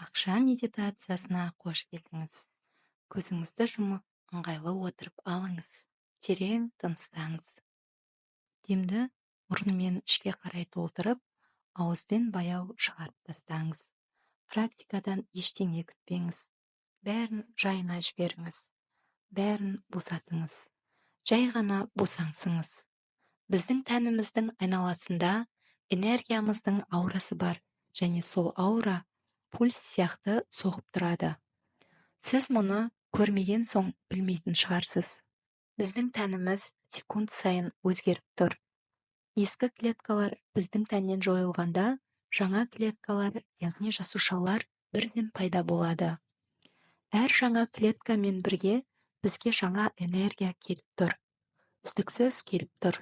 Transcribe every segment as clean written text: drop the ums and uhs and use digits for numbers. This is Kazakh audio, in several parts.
Ақша медитациясына қош келдіңіз. Көзіңізді жұмып ыңғайлы отырып алыңыз. Терең тыныстаңыз. Демді мұрынмен ішке қарай толтырып, ауызбен баяу шығарып тастаңыз. Практикадан ештеңе күтпеңіз. Бәрін жайына жіберіңіз. Бәрін босатыңыз. Жай ғана босаңсыңыз. Біздің тәніміздің айналасында энергиямыздың аурасы бар, және сол аура пульс сияқты соғып тұрады. Сіз мұны көрмеген соң білмейтін шығарсыз. Біздің тәніміз секунд сайын өзгеріп тұр. Ескі клеткалар біздің тәннен жойылғанда, жаңа клеткалар, яғни жасушалар бірден пайда болады. Әр жаңа клеткамен бірге бізге жаңа энергия келіп тұр. Үздіксіз келіп тұр.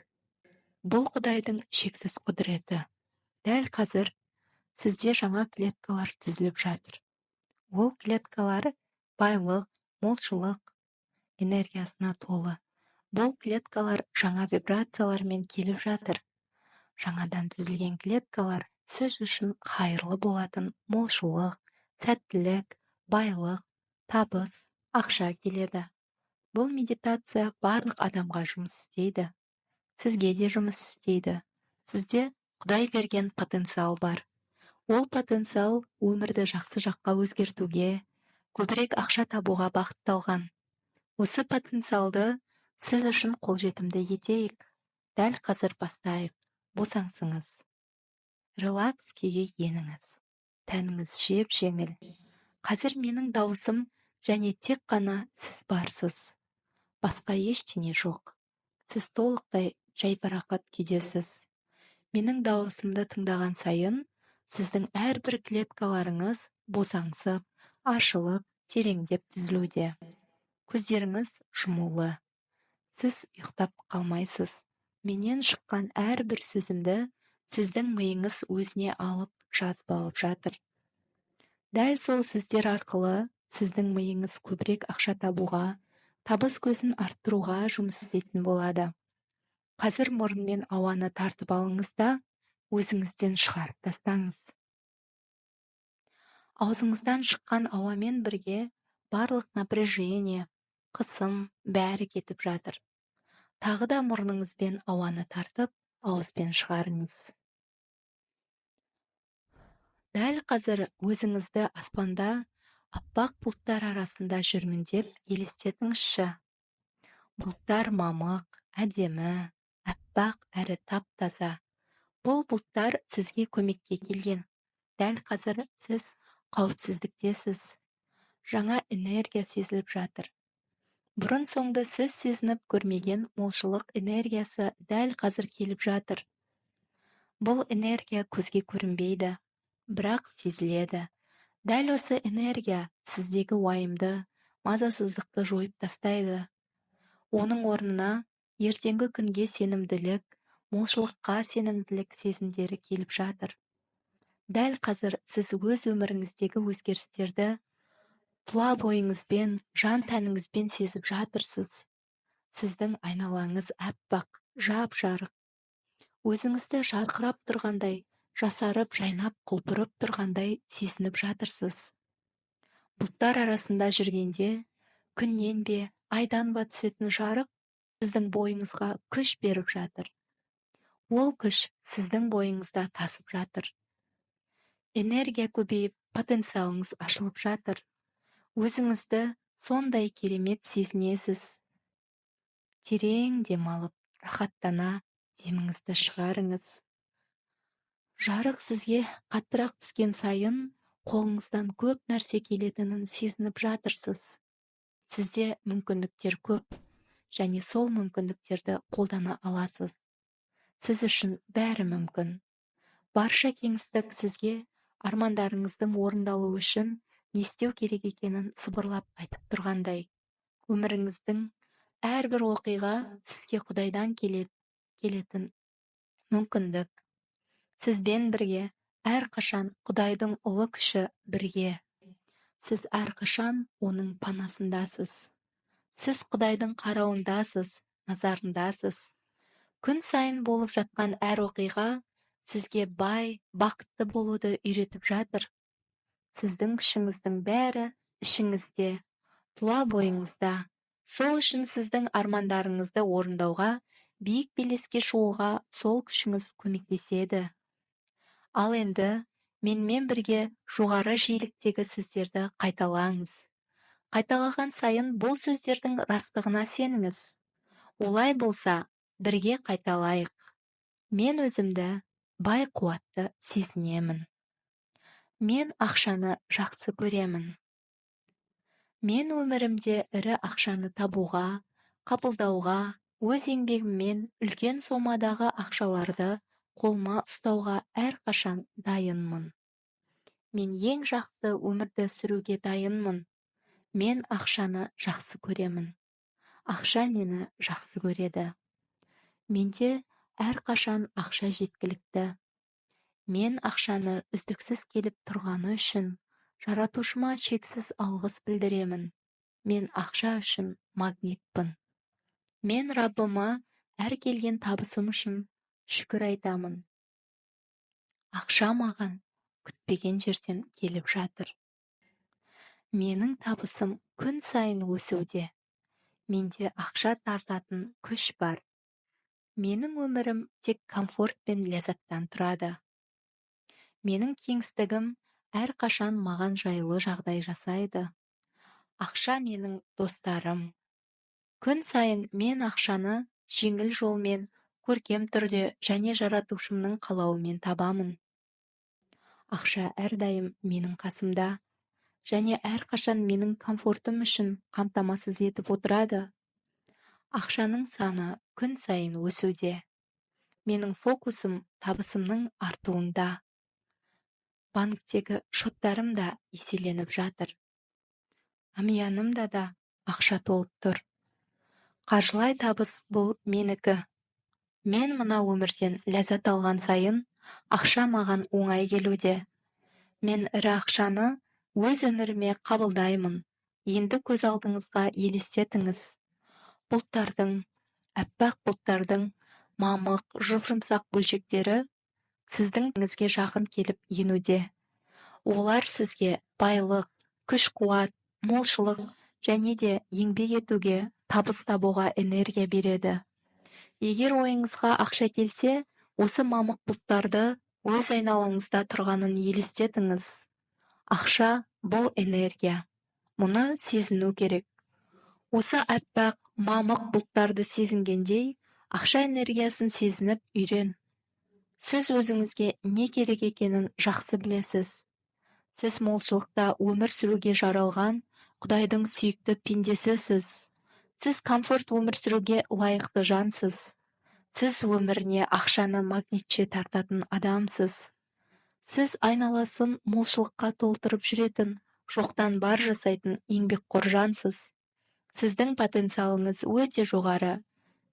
Бұл Құдайдың шексіз құдіреті. Дәл қазір сізде жаңа клеткалар түзіліп жатыр. Ол клеткалар байлық, молшылық энергиясына толы. Бұл клеткалар жаңа вибрациялармен келіп жатыр. Жаңадан түзілген клеткалар сіз үшін хайырлы болатын молшылық, сәттілік, байлық, табыс, ақша келеді. Бұл медитация барлық адамға жұмыс істейді. Сізге де жұмыс істейді. Сізде Құдай берген потенциал бар. Ол потенциал өмірді жақсы жаққа өзгертуге, көбірек ақша табуға бағытталған. Осы потенциалды сіз үшін қолжетімді етейік. Дәл қазір бастайық. Босаңсыңыз. Релакс күйге еніңіз. Тәніңіз жеп-жеңіл. Қазір менің дауысым және тек қана сіз барсыз. Басқа ештеңе жоқ. Сіз толықтай жайбарақат күйдесіз. Менің дауысымды тыңдаған сайын, сіздің әрбір клеткаларыңыз босаңсып, ашылып, тереңдеп түзілуде. Көздеріңіз жұмулы. Сіз ұйықтап қалмайсыз. Менен шыққан әрбір сөзімді сіздің миыңыз өзіне алып, жазып алып жатыр. Дәл сол сөздер арқылы сіздің миыңыз көбірек ақша табуға, табыс көзін арттыруға жұмыс істейтін болады. Қазір мұрынмен ауаны тартып алыңыз да, өзіңізден шығарып тастаңыз. Аузыңыздан шыққан ауамен бірге барлық напряжение, қысым бәрі кетіп жатыр. Тағы да мұрныңызбен ауаны тартып, ауызбен шығарыңыз. Дәл қазір өзіңізді аспанда аппақ бұлттар арасында жүрмін деп елестетіңізші. Бұлттар мамық, әдемі, аппақ әрі тап-таза. Бұл бұлттар сізге көмекке келген. Дәл қазір сіз қауіпсіздіктесіз. Жаңа энергия сезіліп жатыр. Бұрын соңды сіз сезініп көрмеген молшылық энергиясы дәл қазір келіп жатыр. Бұл энергия көзге көрінбейді, бірақ сезіледі. Дәл осы энергия сіздегі уайымды, мазасыздықты жойып тастайды. Оның орнына ертеңгі күнге сенімділік, молшылыққа сенімділік сезімдері келіп жатыр. Дәл қазір сіз өз өміріңіздегі өзгерістерді тұла бойыңызбен, жан тәніңізбен сезіп жатырсыз. Сіздің айналаңыз аппақ, жап-жарық. Өзіңізді жарқырап тұрғандай, жасарып, жайнап, құлпырып тұрғандай сезініп жатырсыз. Бұлттар арасында жүргенде, күннен бе, айдан ба түсетін жарық сіздің бойыңызға күш беріп жатыр. Ол күш сіздің бойыңызда тасып жатыр. Энергия көбейіп, потенциалыңыз ашылып жатыр. Өзіңізді сондай керемет сезінесіз. Терең демалып, рахаттана деміңізді шығарыңыз. Жарық сізге қаттырақ түскен сайын, қолыңыздан көп нәрсе келетінін сезініп жатырсыз. Сізде мүмкіндіктер көп, және сол мүмкіндіктерді қолдана аласыз. Сіз үшін бәрі мүмкін. Барша кеңістік сізге армандарыңыздың орындалуы үшін не істеу керек екенін сыбырлап айтып тұрғандай. Өміріңіздің әрбір оқиға сізге Құдайдан келетін мүмкіндік. Сізбен бірге әрқашан Құдайдың ұлы күші бірге. Сіз әрқашан оның панасындасыз. Сіз Құдайдың қарауындасыз, назарындасыз. Күн сайын болып жатқан әр оқиға сізге бай, бақытты болуды үйретіп жатыр. Сіздің күшіңіздің бәрі ішіңізде, тұла бойыңызда. Сол үшін сіздің армандарыңызды орындауға, биік белеске шығуға сол күшіңіз көмектеседі. Ал енді менімен бірге жоғары жиіліктегі сөздерді қайталаңыз. Қайталаған сайын бұл сөздердің растығына сеніңіз. Олай болса, бірге қайталайық. Мен өзімді бай қуатты сезінемін. Мен ақшаны жақсы көремін. Мен өмірімде ірі ақшаны табуға, қабылдауға, өз еңбегіммен үлкен сомадағы ақшаларды қолыма ұстауға әрқашан дайынмын. Мен ең жақсы өмірді сүруге дайынмын. Мен ақшаны жақсы көремін. Ақша мені жақсы көреді. Менде әрқашан ақша жеткілікті. Мен ақшаны үздіксіз келіп тұрғаны үшін жаратушыма шексіз алғыс білдіремін. Мен ақша үшін магнитпін. Мен Раббыма әр келген табысым үшін шүкір айтамын. Ақша маған күтпеген жерден келіп жатыр. Менің табысым күн сайын өсуде. Менде ақша тартатын күш бар. Менің өмірім тек комфорт пен ләззаттан тұрады. Менің кеңістігім әрқашан маған жайлы жағдай жасайды. Ақша менің достарым. Күн сайын мен ақшаны жеңіл жолмен, көркем түрде және жаратушымның қалауымен табамын. Ақша әрдайым менің қасымда және әрқашан менің комфортым үшін қамтамасыз етіп отырады. Ақшаның саны күн сайын өсуде. Менің фокусым табысымның артуында. Банктегі шоттарым да еселеніп жатыр. Амиянымда да ақша толып тұр. Қаржылай табыс бұл менікі. Мен мына өмірден ләззат алған сайын, ақша маған оңай келуде. Мен ірі ақшаны өз өміріме қабылдаймын. Енді көз алдыңызға елестетіңіз. Бұлттардың, әппақ бұлттардың мамық, жұп-жұмсақ бөлшектері сіздің іңізге жақын келіп енуде. Олар сізге байлық, күш-қуат, молшылық және де еңбек етуге, табыс табуға энергия береді. Егер ойыңызға ақша келсе, осы мамық бұлттарды өз айналаңызда тұрғанын елестетіңіз. Ақша бұл энергия. Мұны сезіну керек. Осы әппақ, мамық бұлттарды сезінгендей, ақша энергиясын сезініп үйрен. Сіз өзіңізге не керек екенін жақсы білесіз. Сіз молшылықта өмір сүруге жаралған Құдайдың сүйікті пендесісіз. Сіз комфорт өмір сүруге лайықты жансыз. Сіз өміріне ақшаны магнитше тартатын адамсыз. Сіз айналасын молшылыққа толтырып жүретін, жоқтан бар жасайтын еңбекқор жансыз. Сіздің потенциалыңыз өте жоғары,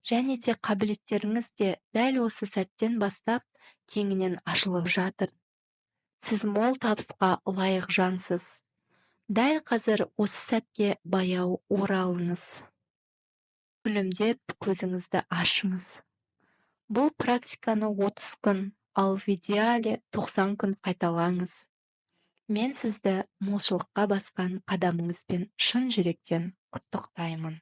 және де қабілеттеріңіз де дәл осы сәттен бастап кеңінен ашылып жатыр. Сіз мол табысқа лайық жансыз. Дәл қазір осы сәтке баяу оралыңыз. Күлімдеп көзіңізді ашыңыз. Бұл практиканы 30 күн, ал в идеале 90 күн қайталаңыз. Мен сізді молшылыққа басқан қадамыңызбен шын жүректен құттықтаймын.